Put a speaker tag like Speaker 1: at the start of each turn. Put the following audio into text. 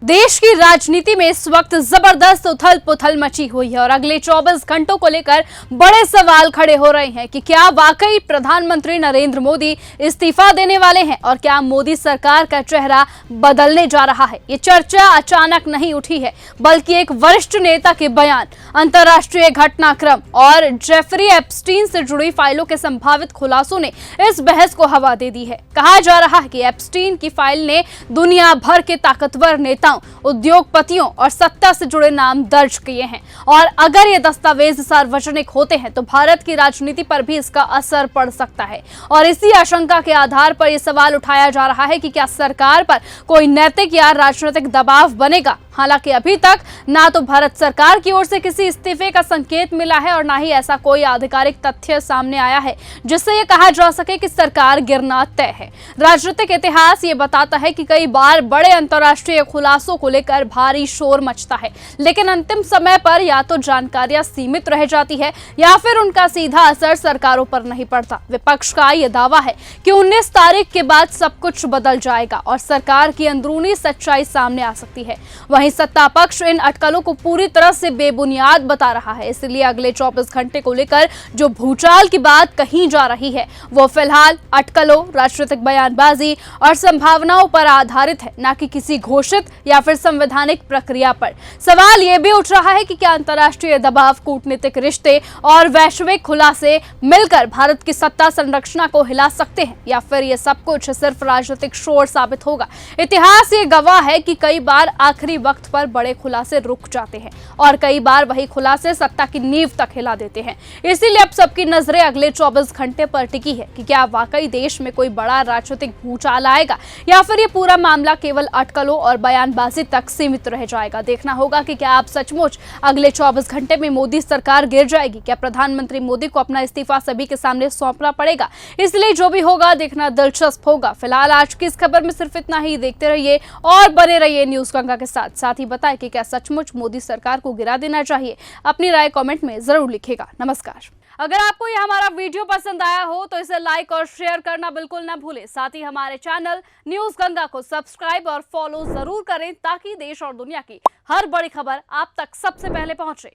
Speaker 1: देश की राजनीति में इस वक्त जबरदस्त उथल पुथल मची हुई है और अगले 24 घंटों को लेकर बड़े सवाल खड़े हो रहे हैं कि क्या वाकई प्रधानमंत्री नरेंद्र मोदी इस्तीफा देने वाले हैं और क्या मोदी सरकार का चेहरा बदलने जा रहा है। ये चर्चा अचानक नहीं उठी है, बल्कि एक वरिष्ठ नेता के बयान, अंतर्राष्ट्रीय घटनाक्रम और जेफरी एप्स्टीन से जुड़ी फाइलों के संभावित खुलासों ने इस बहस को हवा दे दी है। कहा जा रहा है कि एप्स्टीन की फाइल ने दुनिया भर के ताकतवर नेताओं, उद्योगपतियों और सत्ता से जुड़े नाम दर्ज किए हैं और अगर ये दस्तावेज सार्वजनिक होते हैं तो भारत की राजनीति पर भी इसका असर पड़ सकता है। और इसी आशंका के आधार पर यह सवाल उठाया जा रहा है कि क्या सरकार पर कोई नैतिक या राजनीतिक दबाव बनेगा। हालांकि अभी तक ना तो भारत सरकार की ओर से किसी इस्तीफे का संकेत मिला है और ना ही ऐसा कोई आधिकारिक तथ्य सामने आया है जिससे यह कहा जा सके कि सरकार गिरना तय है। राजनीतिक इतिहास ये बताता है कि कई बार बड़े अंतर्राष्ट्रीय खुलासों को लेकर भारी शोर मचता है, लेकिन अंतिम समय पर या तो जानकारियां सीमित रह जाती है या फिर उनका सीधा असर सरकारों पर नहीं पड़ता। विपक्ष का यह दावा है कि 19 तारीख के बाद सब कुछ बदल जाएगा और सरकार की अंदरूनी सच्चाई सामने आ सकती है। वहीं सत्ता पक्ष इन अटकलों को पूरी तरह से बेबुनियाद बता रहा है। इसलिए अगले 24 घंटे को लेकर जो भूचाल की बात कही जा रही है वो फिलहाल अटकलों, राजनीतिक बयानबाजी और संभावनाओं पर आधारित है, न कि किसी घोषित या फिर संवैधानिक प्रक्रिया पर। सवाल यह भी उठ रहा है कि क्या अंतर्राष्ट्रीय दबाव, कूटनीतिक रिश्ते और वैश्विक खुलासे मिलकर भारत की सत्ता संरचना को हिला सकते हैं या फिर यह सब कुछ सिर्फ राजनीतिक शोर साबित होगा। इतिहास ये गवाह है कि कई बार आखिरी वक्त पर बड़े खुलासे रुक जाते हैं और कई बार वही खुलासे सत्ता की नींव तक हिला देते हैं। इसीलिए अब सबकी नजरें अगले 24 घंटे पर टिकी है कि क्या वाकई देश में कोई बड़ा राजनीतिक भूचाल आएगा या फिर ये पूरा मामला केवल अटकलों और बयानबाजी तक सीमित रह जाएगा। देखना होगा कि क्या आप सचमुच अगले 24 घंटे में मोदी सरकार गिर जाएगी। क्या प्रधानमंत्री मोदी को अपना इस्तीफा सभी के सामने सौंपना पड़ेगा। इसलिए जो भी होगा देखना दिलचस्प होगा। फिलहाल आज की इस खबर में सिर्फ इतना ही। देखते रहिए और बने रहिए न्यूज गंगा के साथ ही बताएं कि क्या सचमुच मोदी सरकार को गिरा देना चाहिए। अपनी राय कमेंट में जरूर लिखेगा। नमस्कार। अगर आपको यह हमारा वीडियो पसंद आया हो तो इसे लाइक और शेयर करना बिल्कुल ना भूलें। साथ ही हमारे चैनल न्यूज गंगा को सब्सक्राइब और फॉलो जरूर करें ताकि देश और दुनिया की हर बड़ी खबर आप तक सबसे पहले पहुंचे।